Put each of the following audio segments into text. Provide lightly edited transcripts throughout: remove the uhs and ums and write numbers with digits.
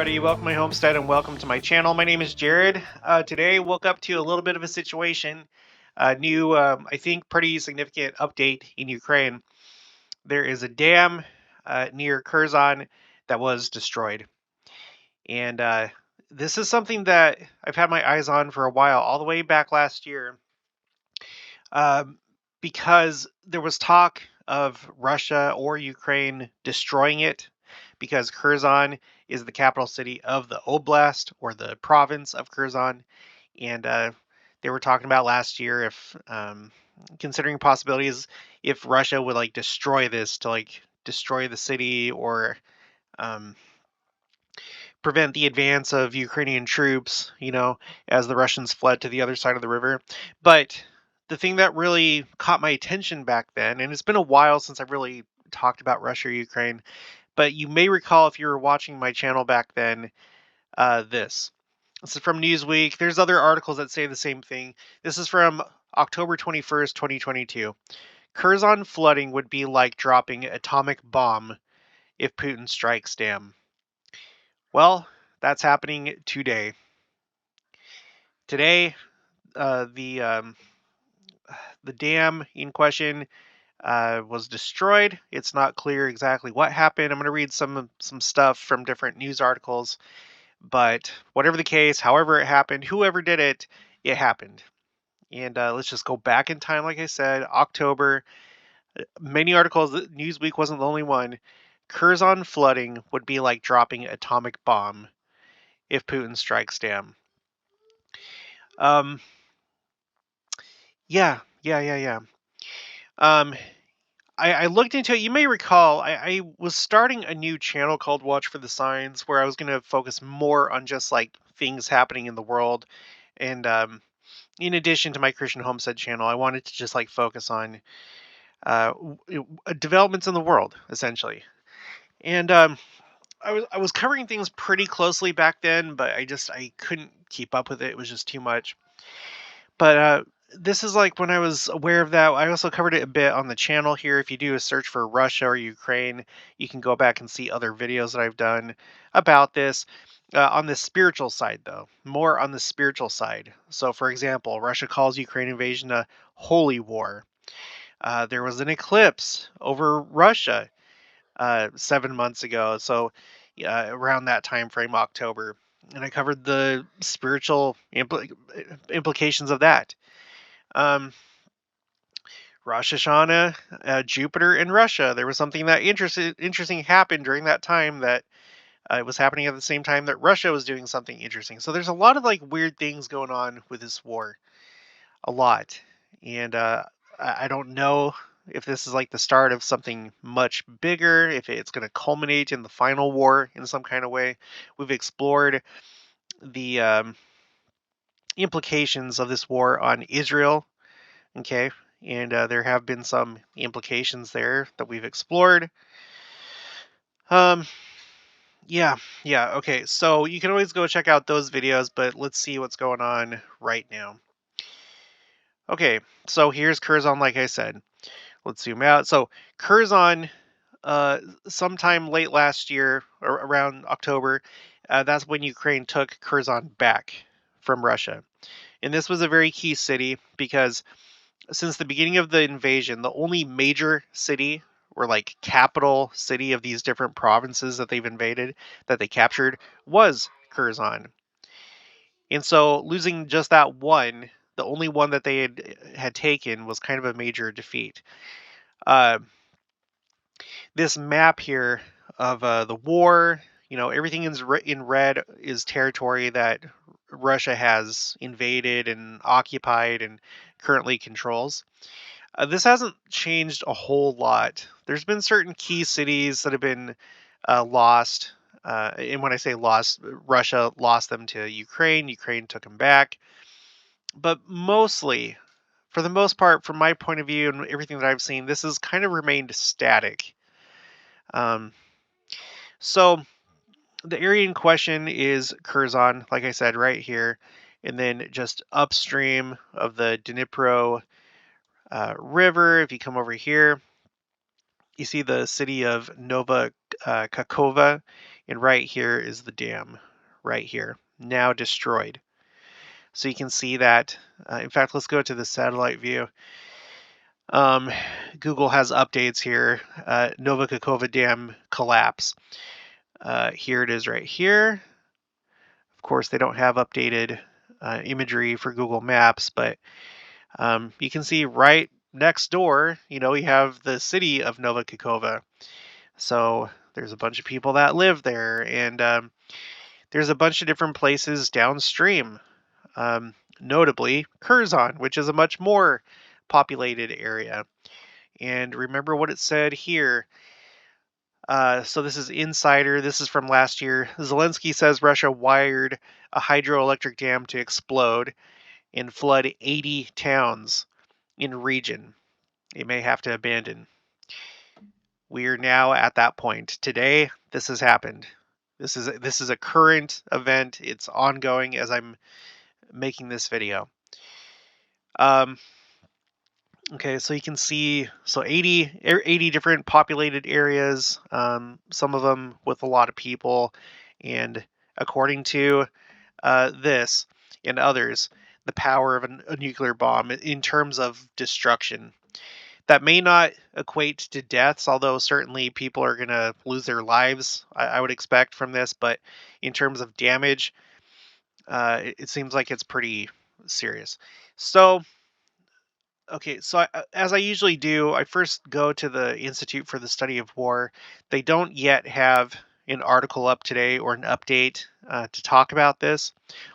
everybody, welcome to my homestead and welcome to my channel. My name is Jared. Today woke up to a little bit of a situation, a new, I think pretty significant update in Ukraine. There is a dam near Kherson that was destroyed. And this is something that I've had my eyes on for a while, all the way back last year, um, because there was talk of Russia or Ukraine destroying it because Kherson is the capital city of the oblast or the province of Kherson. And they were talking about last year if considering possibilities if Russia would like destroy this to like destroy the city or um, prevent the advance of Ukrainian troops, as the Russians fled to the other side of the river. But the thing that really caught my attention back then, and it's been a while since I've really talked about Russia or Ukraine, but you may recall if you were watching my channel back then, this. This is from Newsweek. There's other articles that say the same thing. This is from October 21st, 2022. Kherson flooding would be like dropping atomic bomb if Putin strikes dam. Well, that's happening today. Today, the dam in question was destroyed. It's not clear exactly what happened. I'm going to read some stuff from different news articles, but whatever the case, however it happened, whoever did it, it happened. And let's just go back in time, like I said, October. Many articles. Newsweek wasn't the only one. Kherson flooding would be like dropping atomic bomb if Putin strikes dam. Um, yeah. Um, I looked into it. You may recall I was starting a new channel called Watch for the Signs, where I was going to focus more on just like things happening in the world. And in addition to my Christian Homestead channel, I wanted to just like focus on developments in the world, essentially. And I was covering things pretty closely back then, but I couldn't keep up with it. It was just too much. But this is like when I was aware of that. I also covered it a bit on the channel here. If you do a search for Russia or Ukraine, you can go back and see other videos that I've done about this. On the spiritual side, though, more on the spiritual side. So, for example, Russia calls Ukraine invasion a holy war. There was an eclipse over Russia 7 months ago. So, around that time frame, October, and I covered the spiritual implications of that. Um, Rosh Hashanah, Jupiter in Russia. There was something that interesting happened during that time that it was happening at the same time that Russia was doing something interesting. So there's a lot of like weird things going on with this war, a lot, and I don't know if this is like the start of something much bigger, if it's going to culminate in the final war in some kind of way. We've explored the implications of this war on Israel. Okay. And there have been some implications there that we've explored. Um, yeah. Okay. So you can always go check out those videos, but let's see what's going on right now. Okay. So here's Kherson, like I said. Let's zoom out. So Kherson, sometime late last year, or around October, that's when Ukraine took Kherson back from Russia. And this was a very key city because since the beginning of the invasion, the only major city or like capital city of these different provinces that they've invaded, that they captured, was Kherson. And so losing just that one, the only one that they had taken, was kind of a major defeat. Uh, this map here of the war, everything in red is territory that Russia has invaded and occupied and currently controls. This hasn't changed a whole lot. There's been certain key cities that have been lost. And when I say lost, Russia lost them to Ukraine. Ukraine took them back. But mostly, for the most part, from my point of view and everything that I've seen, this has kind of remained static. Um, so the area in question is Kherson, like I said, right here. And then just upstream of the Dnipro river, if you come over here, you see the city of Nova Kakova, And right here is the dam, right here, now destroyed. So you can see that. In fact, let's go to the satellite view. Um, Google has updates here. Novakakova Dam collapse. Here it is right here. Of course, they don't have updated imagery for Google Maps, but you can see right next door, you have the city of Novakakova. So there's a bunch of people that live there, and there's a bunch of different places downstream. Notably, Kherson, which is a much more populated area. And remember what it said here. So this is Insider. This is from last year. Zelenskyy says Russia wired a hydroelectric dam to explode and flood 80 towns in region. It may have to abandon. We are now at that point. Today, this has happened. This is a current event. It's ongoing as I'm making this video. Okay, so you can see, so 80 different populated areas, some of them with a lot of people, and according to this and others, the power of a nuclear bomb in terms of destruction. That may not equate to deaths, although certainly people are going to lose their lives, I would expect from this, but in terms of damage, it seems like it's pretty serious. So, okay, so as I usually do, I first go to the Institute for the Study of War. They don't yet have an article up today or an update to talk about this.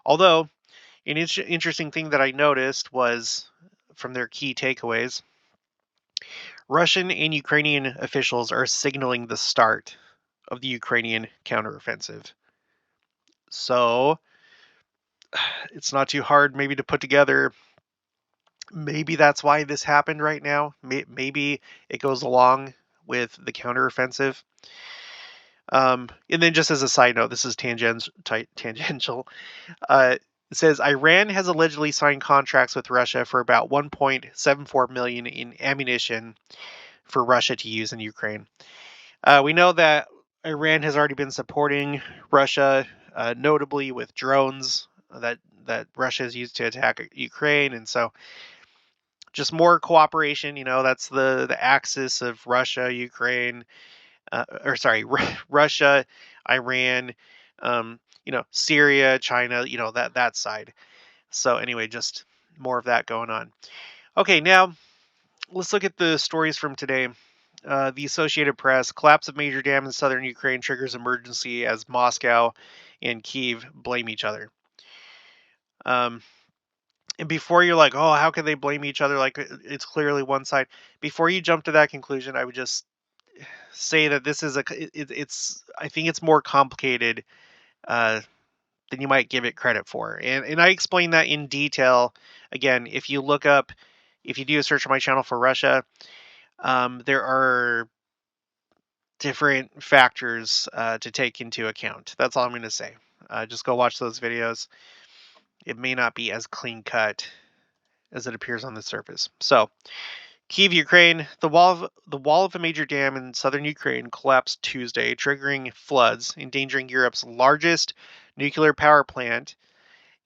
Although, an interesting thing that I noticed was from their key takeaways, Russian and Ukrainian officials are signaling the start of the Ukrainian counteroffensive. So, it's not too hard maybe to put together. Maybe that's why this happened right now. Maybe it goes along with the counteroffensive. And then just as a side note, this is tangential. It says Iran has allegedly signed contracts with Russia for about 1.74 million in ammunition for Russia to use in Ukraine. We know that Iran has already been supporting Russia, notably with drones that Russia has used to attack Ukraine, and so just more cooperation. That's the axis of Russia, Ukraine, or sorry, Russia, Iran, Syria, China, that side. So anyway, just more of that going on. Okay, now let's look at the stories from today. The Associated Press: collapse of major dam in southern Ukraine triggers emergency as Moscow and Kyiv blame each other. And before you're like, oh, how can they blame each other? Like it's clearly one side. Before you jump to that conclusion, I would just say that this is it's I think it's more complicated than you might give it credit for, and I explain that in detail. Again, if you do a search on my channel for Russia, there are different factors to take into account. That's all I'm going to say. Just go watch those videos. It may not be as clean cut as it appears on the surface. So, Kyiv, Ukraine. The wall of a major dam in southern Ukraine collapsed Tuesday, triggering floods, endangering Europe's largest nuclear power plant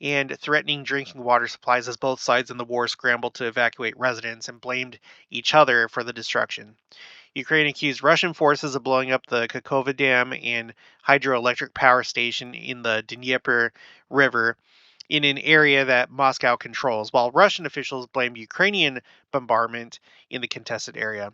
and threatening drinking water supplies as both sides in the war scrambled to evacuate residents and blamed each other for the destruction. Ukraine accused Russian forces of blowing up the Kakova Dam and hydroelectric power station in the Dnieper River in an area that Moscow controls, while Russian officials blamed Ukrainian bombardment in the contested area.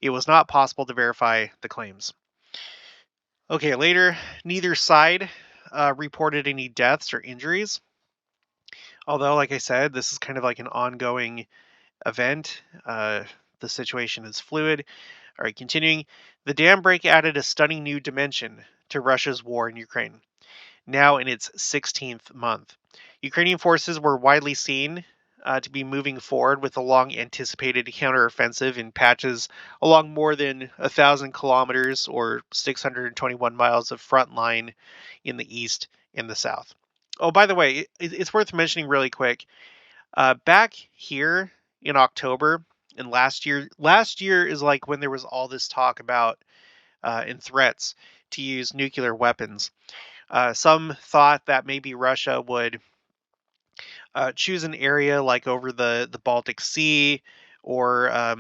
It was not possible to verify the claims. Okay, later, neither side reported any deaths or injuries. Although, like I said, this is kind of like an ongoing event. The situation is fluid. All right, continuing. The dam break added a stunning new dimension to Russia's war in Ukraine, now in its 16th month. Ukrainian forces were widely seen to be moving forward with a long-anticipated counteroffensive in patches along more than 1,000 kilometers or 621 miles of front line in the east and the south. Oh, by the way, it's worth mentioning really quick. Back here in October and last year is like when there was all this talk about and threats to use nuclear weapons. Some thought that maybe Russia would choose an area like over the Baltic Sea, or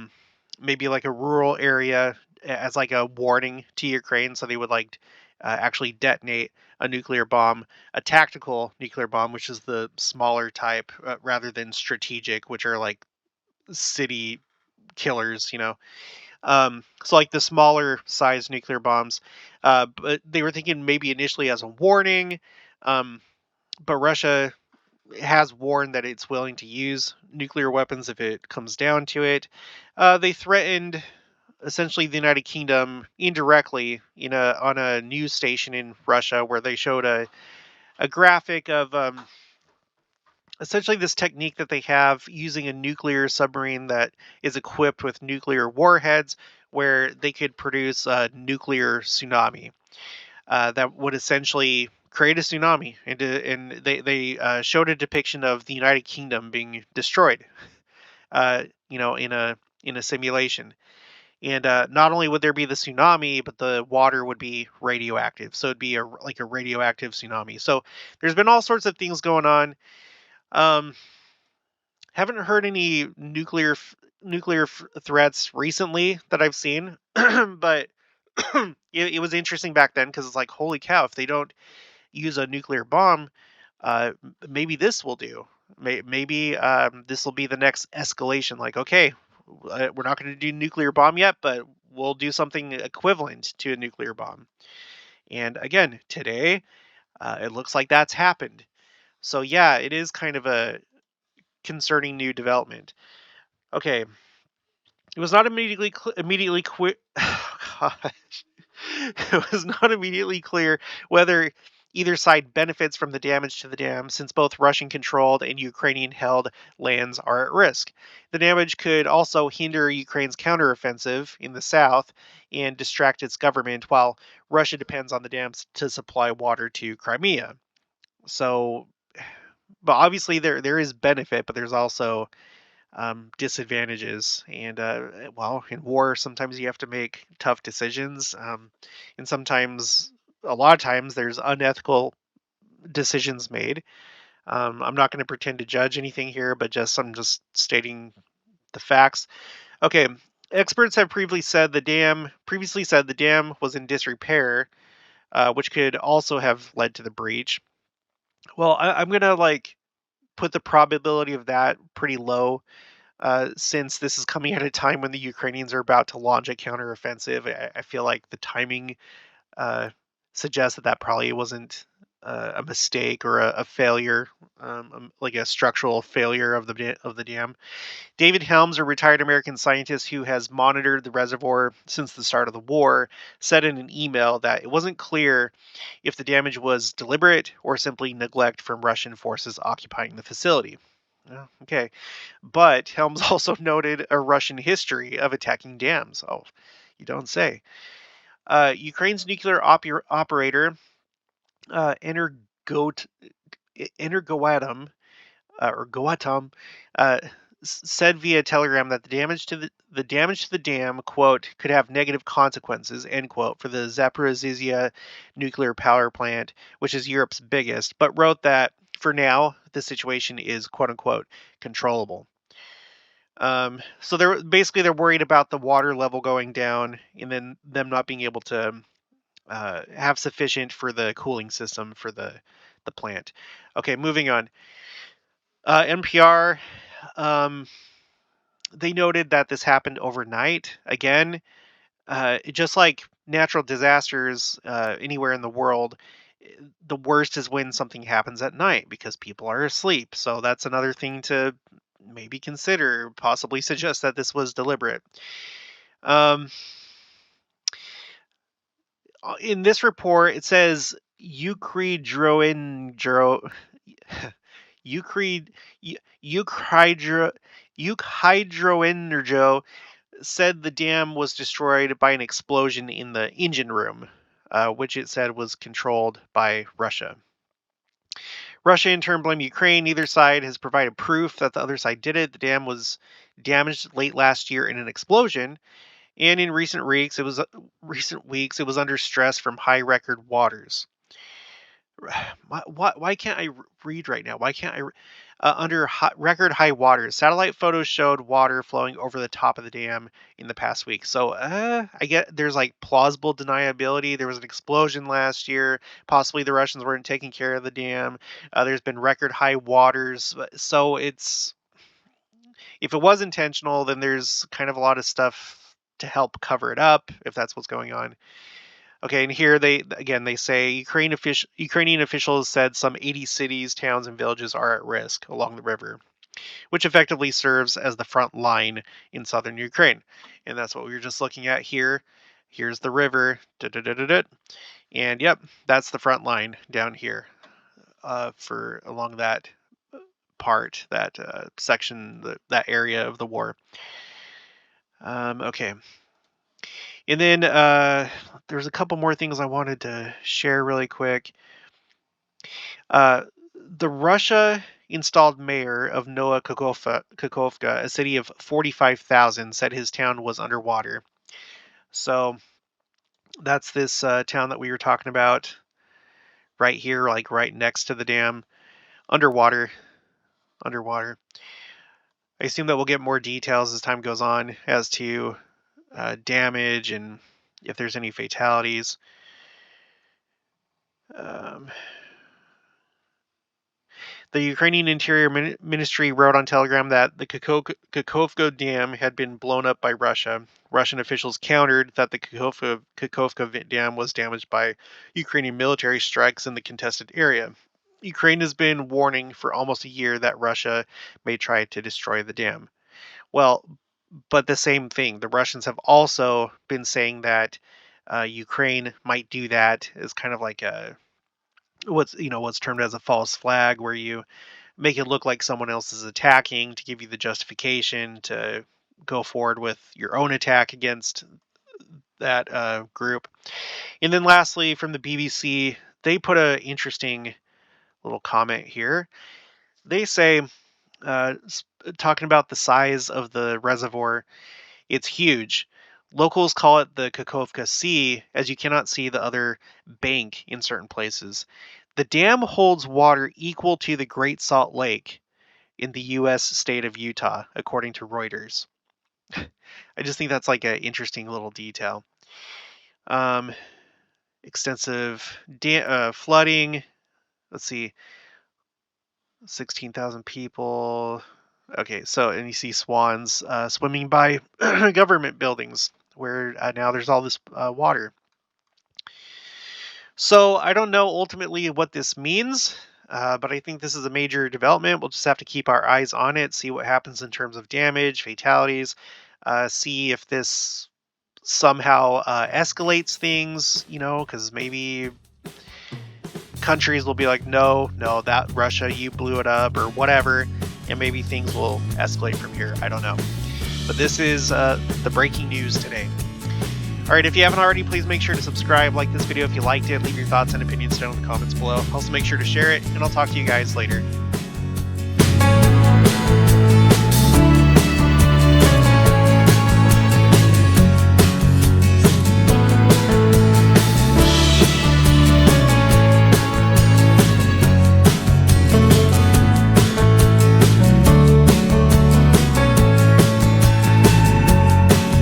maybe like a rural area as like a warning to Ukraine, so they would like actually detonate a nuclear bomb, a tactical nuclear bomb, which is the smaller type, rather than strategic, which are like city killers, you know. So like the smaller size nuclear bombs, but they were thinking maybe initially as a warning. Um, but Russia has warned that it's willing to use nuclear weapons if it comes down to it. They threatened essentially the United Kingdom indirectly on a news station in Russia, where they showed a graphic of essentially this technique that they have using a nuclear submarine that is equipped with nuclear warheads, where they could produce a nuclear tsunami that would essentially create a tsunami. And they showed a depiction of the United Kingdom being destroyed, in a simulation. And not only would there be the tsunami, but the water would be radioactive. So it'd be like a radioactive tsunami. So there's been all sorts of things going on. Um, haven't heard any threats recently that I've seen, but it was interesting back then, because it's like, holy cow, if they don't use a nuclear bomb, maybe this will do. Maybe this will be the next escalation. Like, okay, we're not going to do nuclear bomb yet, but we'll do something equivalent to a nuclear bomb. And again, today, it looks like that's happened. So yeah, it is kind of a concerning new development. Okay, it was not immediately quick. Gosh. It was not immediately clear whether either side benefits from the damage to the dam, since both Russian controlled and Ukrainian held lands are at risk. The damage could also hinder Ukraine's counteroffensive in the south and distract its government, while Russia depends on the dams to supply water to Crimea. So, but obviously there is benefit, but there's also disadvantages. And well, in war, sometimes you have to make tough decisions, and sometimes, a lot of times, there's unethical decisions made. I'm not going to pretend to judge anything here, but I'm just stating the facts. Okay, experts have previously said the dam was in disrepair, which could also have led to the breach. Well, I'm gonna like put the probability of that pretty low, since this is coming at a time when the Ukrainians are about to launch a counteroffensive. I feel like the timing uh, suggests that probably wasn't a mistake or a failure, like a structural failure of the dam. David Helms, a retired American scientist who has monitored the reservoir since the start of the war, said in an email that it wasn't clear if the damage was deliberate or simply neglect from Russian forces occupying the facility. Okay. But Helms also noted a Russian history of attacking dams. Oh, you don't say. Ukraine's nuclear operator, Energot, Energoatom, or Goatom, uh, said via telegram that the damage to the dam, quote, could have negative consequences, end quote, for the Zaporizhzhia nuclear power plant, which is Europe's biggest, but wrote that for now the situation is, quote unquote, controllable. So they're worried about the water level going down, and then them not being able to have sufficient for the cooling system for the plant. Okay, moving on. NPR, um, they noted that this happened overnight. Again, just like natural disasters anywhere in the world, the worst is when something happens at night because people are asleep. So that's another thing to maybe consider, possibly suggest that this was deliberate. Um, in this report, it says Euclidroendro, Euclid, Euclidroenergo said the dam was destroyed by an explosion in the engine room, which it said was controlled by Russia. Russia in turn blamed Ukraine. Neither side has provided proof that the other side did it. The dam was damaged late last year in an explosion, And in recent weeks, it was under stress from high record waters. Why can't I read right now? Why can't I? Under record high waters, satellite photos showed water flowing over the top of the dam in the past week. So I get there's like plausible deniability. There was an explosion last year. Possibly the Russians weren't taking care of the dam. There's been record high waters. So it's if it was intentional, then there's kind of a lot of stuff to help cover it up if that's what's going on. Okay, and here they say Ukrainian officials said some 80 cities, towns, and villages are at risk along the river, which effectively serves as the front line in southern Ukraine. And that's what we were just looking at here. Here's the river, and yep, that's the front line down here for along that part, that section, that area of the war. Okay. And then there's a couple more things I wanted to share really quick. The Russia installed mayor of Noa Kakhovka, a city of 45,000, said his town was underwater. So that's this town that we were talking about right here, like right next to the dam, underwater. I assume that we'll get more details as time goes on as to damage and if there's any fatalities. The Ukrainian Interior Ministry wrote on Telegram that the Kakhovka Dam had been blown up by Russia. Russian officials countered that the Kakhovka Dam was damaged by Ukrainian military strikes in the contested area. Ukraine has been warning for almost a year that Russia may try to destroy the dam. Well, but the same thing. The Russians have also been saying that Ukraine might do that as kind of like a what's termed as a false flag, where you make it look like someone else is attacking to give you the justification to go forward with your own attack against that group. And then lastly, from the BBC, they put an interesting little comment here. They say, talking about the size of the reservoir, it's huge. Locals call it the Kakhovka Sea, as you cannot see the other bank in certain places. The dam holds water equal to the Great Salt Lake in the U.S. state of Utah, according to Reuters. I just think that's like an interesting little detail. Extensive flooding. Let's see. 16,000 people. Okay, so, and you see swans swimming by government buildings where now there's all this water. So I don't know ultimately what this means, but I think this is a major development. We'll just have to keep our eyes on it, see what happens in terms of damage, fatalities, see if this somehow escalates things, because maybe countries will be like, no, that Russia, you blew it up or whatever, and maybe things will escalate from here. I don't know. But this is the breaking news today. All right, if you haven't already, please make sure to subscribe, like this video if you liked it, leave your thoughts and opinions down in the comments below. Also make sure to share it, and I'll talk to you guys later.